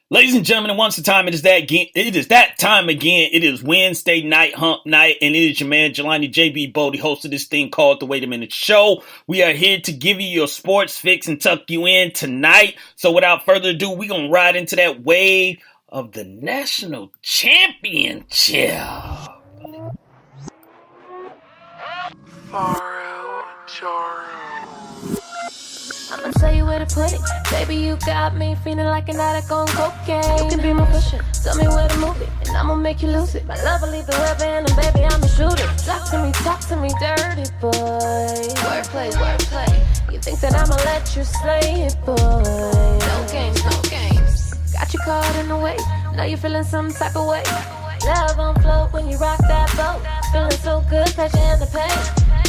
Ladies and gentlemen, once the time it is that time again. It is Wednesday night, hump night, and it is your man Jelani JB Bodie, host of this thing called the Wait a Minute Show. We are here to give you your sports fix and tuck you in tonight. So without further ado, we're gonna ride into that wave of the national championship. I'ma tell you where to put it. Baby, you got me feeling like an addict on cocaine. You can be my pusher, tell me where to move it, and I'ma make you lose it. My love will leave the weapon, and baby, I'm a shooter. Talk to me, dirty boy. Wordplay. You think that I'ma let you slay it, boy? No games. Got you caught in the way, now you feeling some type of way. Love on float when you rock that boat. Feeling so good, pleasure in the pain.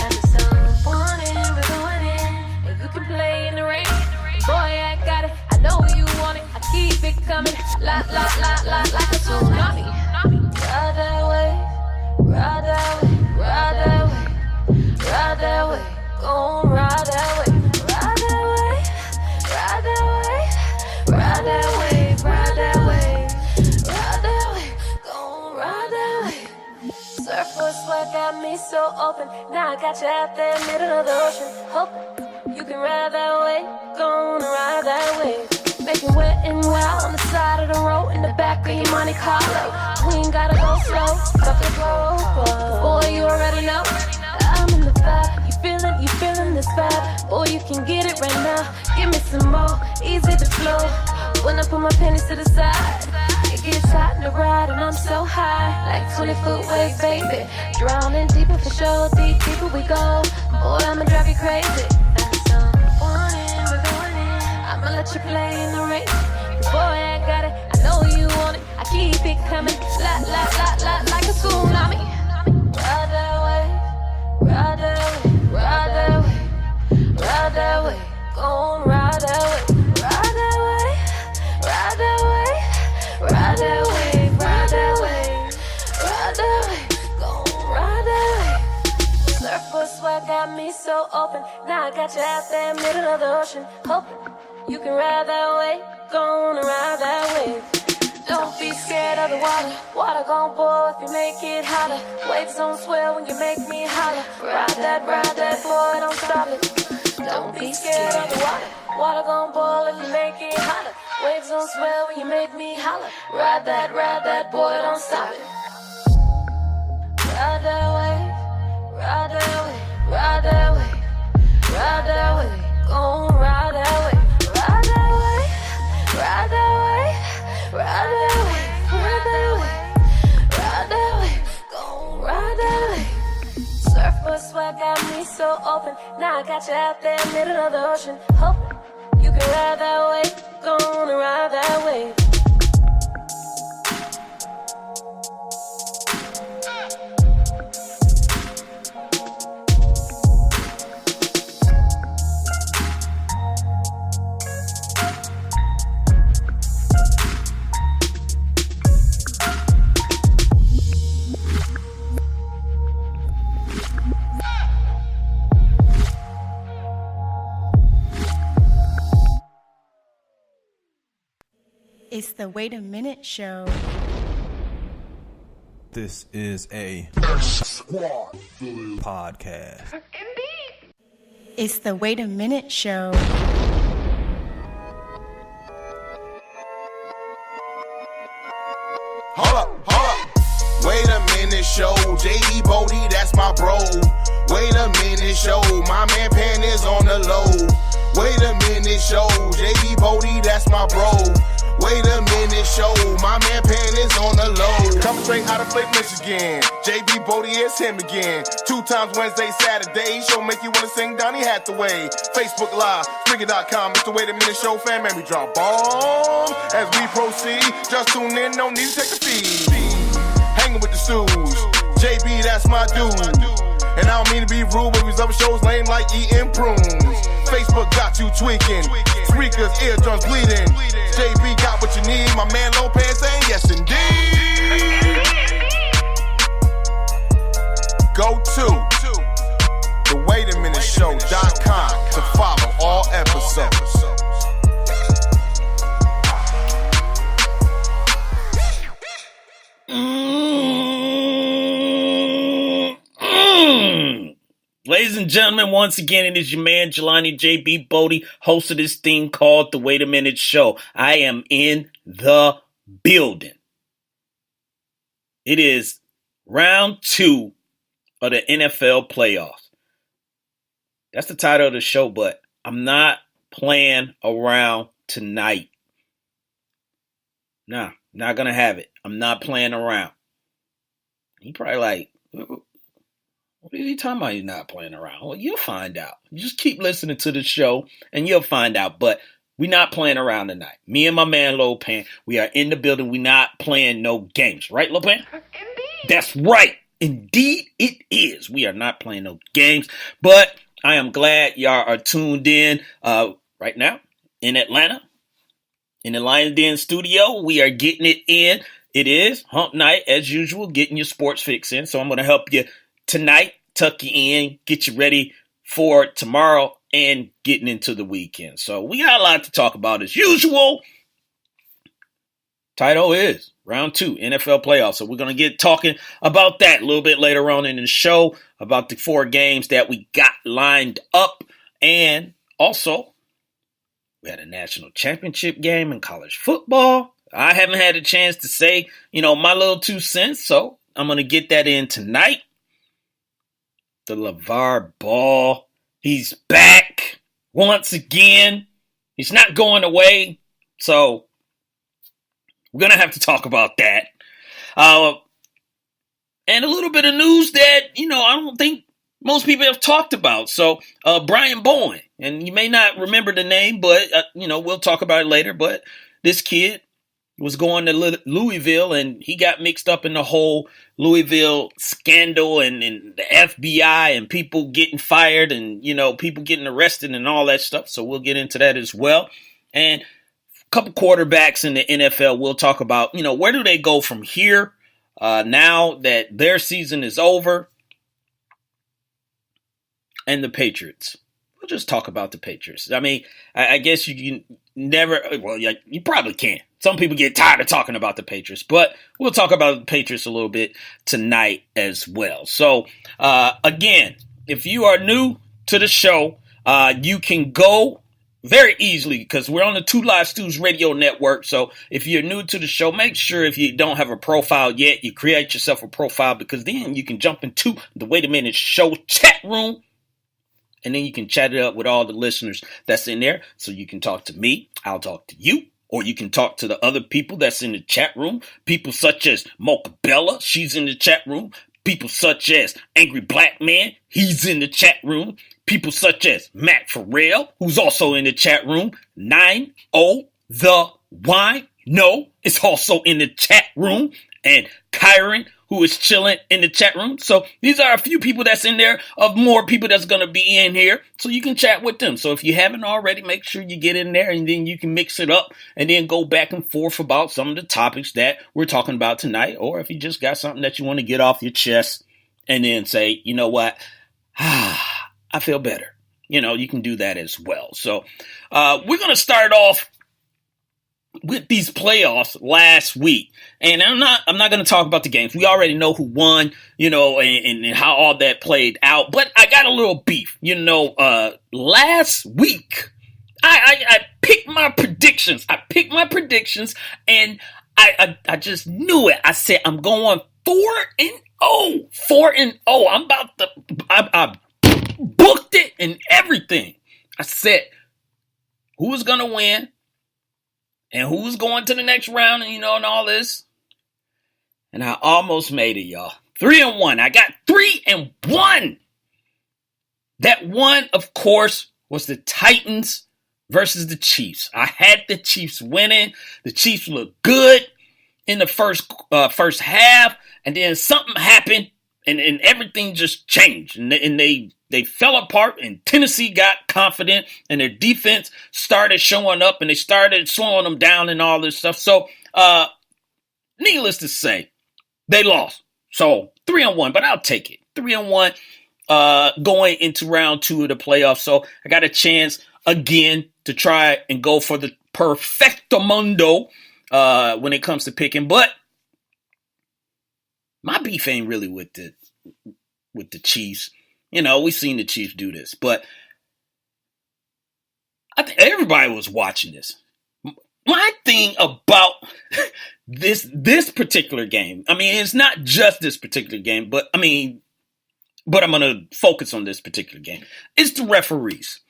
And the sun wanting, we're going in. You can play in the rain. Boy, I got it. I know you want it. I keep it coming. Like a tsunami. Ride that way. Ride that way. Ride that way. Ride that way. Gon' ride that way. Ride that way. Ride that way. Ride that way. Ride that way. Ride that way. Gon' ride that way. Surfboard sweat got me so open. Now I got you out there, middle of the ocean. Hoping you can ride that way, gonna ride that way. Make it wet and wild on the side of the road, in the back of your Monte Carlo. We ain't gotta go slow, fuck the road. Boy, you already know, I'm in the vibe. You feeling this vibe? Boy, you can get it right now. Give me some more, easy to flow. When I put my pennies to the side, it gets hot in the ride and I'm so high. Like 20-foot waves, baby. Drowning deeper for sure, deeper we go. Boy, I'ma drive you crazy. I'ma let you play in the rain. Boy, I got it. I know you want it. I keep it coming. Like a tsunami. Ride that way. Ride that way. Ride that way. Ride that way. Gon' ride that way. Ride that way. Ride that way. Ride that way. Ride that way. Ride that way. Gon' ride that way. Surfboard sweat got me so open. Now I got you out there, middle of the ocean. Hoping you can ride that way, gonna ride that way. Don't be scared of the water. Water gon' boil if you make it hotter. Waves don't swell when you make me holler. Ride that, boy, don't stop it. Don't be scared of the water. Water gon' boil if you make it hotter. Waves don't swell when you make me holler. Ride that, boy, don't stop it. Ride that way, ride that way, ride that way, ride that way, gon' ride that way. Ride that way, ride that way, ride that way, ride that way, gon' ride that way. Surfboard sweat got me so open. Now I got you out there, middle of the ocean. Hoping you can ride that way, gonna ride that way. It's the Wait a Minute Show. This is a podcast. It's the Wait a Minute Show. Hold up. Wait a minute, show. JD Bodie, that's my bro. Wait a minute, show. My man Pan is on the low. Wait a minute, show. JD Bodie, that's my bro. Wait a minute, show. My man Pan is on the low. Coming straight out of Flake, Michigan. JB Bodie is him again. 2 times Wednesday, Saturday. Show make you wanna sing Donny Hathaway. Facebook Live, Spreaker.com. It's the Wait a Minute Show, fan. Man, we drop bombs as we proceed. Just tune in, no need to take a feed. Hanging with the Stews. JB, that's my dude. And I don't mean to be rude, but these other shows lame like eating prunes. Facebook got you tweaking. Spreakers, eardrums bleeding. JB got what you need. My man Lopez saying yes indeed. Go to thewaitaminuteshow.com to follow all episodes. Ladies and gentlemen, once again, it is your man, Jelani JB Bodie, host of this thing called The Wait a Minute Show. I am in the building. It is round 2 of the NFL playoffs. That's the title of the show, but I'm not playing around tonight. Nah, not going to have it. I'm not playing around. You probably like, what are you talking about? You're not playing around. Well, you'll find out. You just keep listening to the show and you'll find out. But we're not playing around tonight. Me and my man, Lopan, we are in the building. We're not playing no games. Right, Lopan? Indeed. That's right. Indeed, it is. We are not playing no games. But I am glad y'all are tuned in right now in Atlanta, in the Lions Den studio. We are getting it in. It is hump night, as usual, getting your sports fix in. So I'm going to help you tonight, tuck you in, get you ready for tomorrow and getting into the weekend. So we got a lot to talk about as usual. Title is round 2, NFL playoffs. So we're going to get talking about that a little bit later on in the show, about the 4 games that we got lined up. And also, we had a national championship game in college football. I haven't had a chance to say, my little 2 cents. So I'm going to get that in tonight. The Lavar Ball. He's back once again. He's not going away. So we're going to have to talk about that. And a little bit of news that, I don't think most people have talked about. So Brian Bowen, and you may not remember the name, but, we'll talk about it later. But this kid was going to Louisville, and he got mixed up in the whole Louisville scandal and the FBI and people getting fired and, people getting arrested and all that stuff. So we'll get into that as well. And a couple quarterbacks in the NFL we'll talk about, where do they go from here now that their season is over? And the Patriots. We'll just talk about the Patriots. I mean, I guess you can never, well, you probably can. Some people get tired of talking about the Patriots, but we'll talk about the Patriots a little bit tonight as well. So, again, if you are new to the show, you can go very easily because we're on the 2 Live Stews Radio Network. So if you're new to the show, make sure if you don't have a profile yet, you create yourself a profile because then you can jump into the Wait a Minute Show chat room. And then you can chat it up with all the listeners that's in there. So you can talk to me. I'll talk to you. Or you can talk to the other people that's in the chat room. People such as Mocha Bella. She's in the chat room. People such as Angry Black Man. He's in the chat room. People such as Matt Farrell, who's also in the chat room. 9-0 The Wine. No, is also in the chat room. And Kyron, who is chilling in the chat room. So these are a few people that's in there of more people that's going to be in here. So you can chat with them. So if you haven't already, make sure you get in there and then you can mix it up and then go back and forth about some of the topics that we're talking about tonight. Or if you just got something that you want to get off your chest and then say, you know what? I feel better. You can do that as well. So we're going to start off with these playoffs last week. And I'm not going to talk about the games. We already know who won, and how all that played out. But I got a little beef. Last week, I picked my predictions. And I just knew it. I said, I'm going 4-0. 4-0. I'm about to, I booked it and everything. I said, who was going to win? And who's going to the next round and, and all this. And I almost made it, y'all. 3-1. I got 3-1. That one, of course, was the Titans versus the Chiefs. I had the Chiefs winning. The Chiefs looked good in the first half. And then something happened and everything just changed. And they fell apart and Tennessee got confident and their defense started showing up and they started slowing them down and all this stuff. So, needless to say, they lost. So 3-1, but I'll take it. 3-1, going into round 2 of the playoffs. So I got a chance again to try and go for the perfectamundo, when it comes to picking, but my beef ain't really with the Chiefs. We've seen the Chiefs do this, but I think everybody was watching this. My thing about this particular game, it's not just this particular game, but I'm going to focus on this particular game. It's the referees.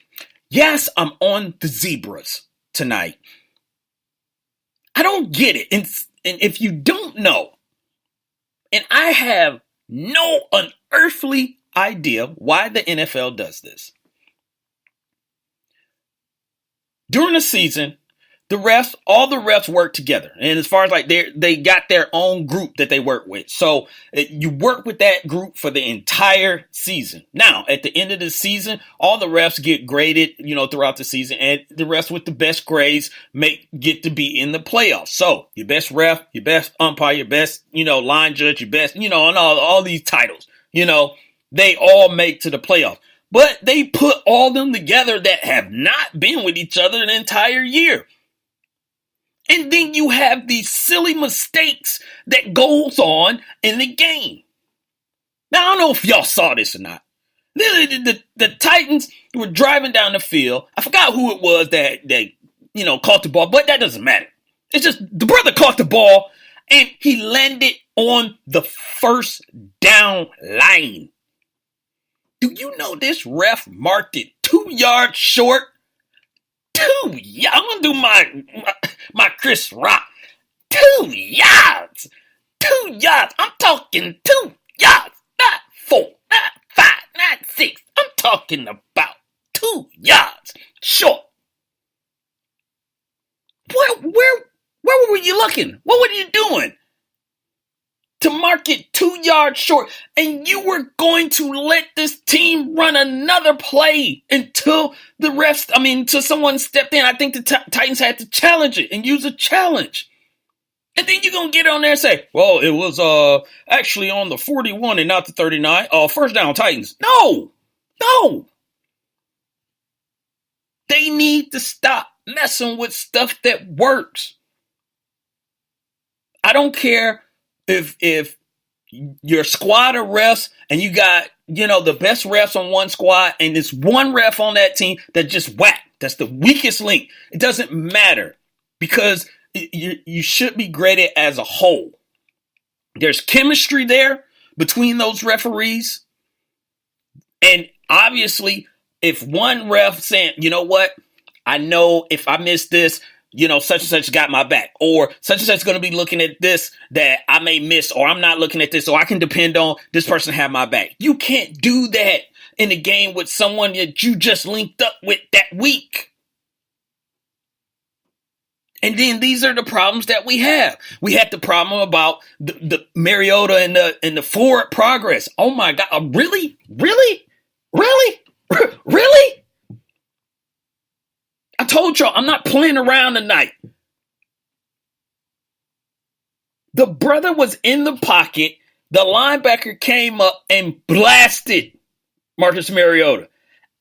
Yes, I'm on the Zebras tonight. I don't get it. And if you don't know, and I have no unearthly idea why the NFL does this. During the season, all the refs work together. And as far as they got their own group that they work with. So you work with that group for the entire season. Now, at the end of the season, all the refs get graded, throughout the season. And the refs with the best grades get to be in the playoffs. So your best ref, your best umpire, your best, line judge, your best, and all these titles, they all make to the playoffs. But they put all them together that have not been with each other an entire year. And then you have these silly mistakes that goes on in the game. Now, I don't know if y'all saw this or not. The Titans were driving down the field. I forgot who it was that caught the ball, but that doesn't matter. It's just the brother caught the ball and he landed on the first down line. Do you know this ref marked it 2 yards short? 2 yards. I'm gonna do my Chris Rock. 2 yards. 2 yards. I'm talking 2 yards, not 4, not 5, not 6. I'm talking about 2 yards short. Where were you looking? What were you doing? To mark it 2 yards short, and you were going to let this team run another play until until someone stepped in. I think the Titans had to challenge it and use a challenge. And then you're going to get on there and say, well, it was actually on the 41 and not the 39. First down, Titans. No. They need to stop messing with stuff that works. I don't care if your squad of refs and you got, the best refs on one squad and there's one ref on that team that just whack. That's the weakest link. It doesn't matter because you should be graded as a whole. There's chemistry there between those referees. And obviously, if one ref saying, you know what, I know if I miss this, such and such got my back, or such and such is going to be looking at this that I may miss, or I'm not looking at this, so I can depend on this person to have my back. You can't do that in a game with someone that you just linked up with that week. And then these are the problems that we have. We had the problem about the Mariota and the forward progress. Oh my God. Really? I told y'all, I'm not playing around tonight. The brother was in the pocket. The linebacker came up and blasted Marcus Mariota.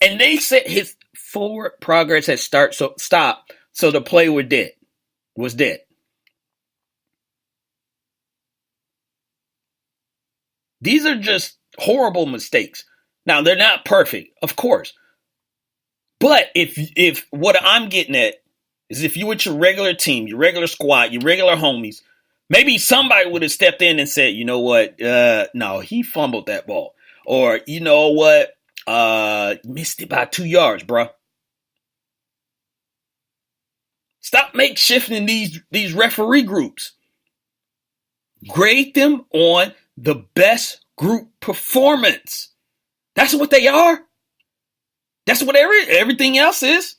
And they said his forward progress had stopped. So the play was dead. These are just horrible mistakes. Now, they're not perfect, of course. But if what I'm getting at is if you with your regular team, your regular squad, your regular homies, maybe somebody would have stepped in and said, you know what, no, he fumbled that ball. Or, you know what, missed it by 2 yards, bro. Stop shifting these referee groups. Grade them on the best group performance. That's what they are. That's what everything else is.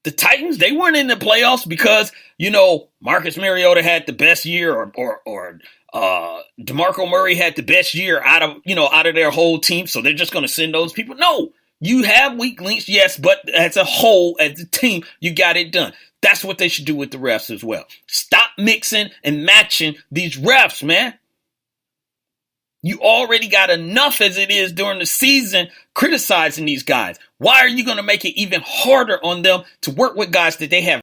The Titans, they weren't in the playoffs because, Marcus Mariota had the best year or DeMarco Murray had the best year out of their whole team. So they're just going to send those people. No, you have weak links. Yes. But as a whole, as a team, you got it done. That's what they should do with the refs as well. Stop mixing and matching these refs, man. You already got enough as it is during the season criticizing these guys. Why are you going to make it even harder on them to work with guys that they have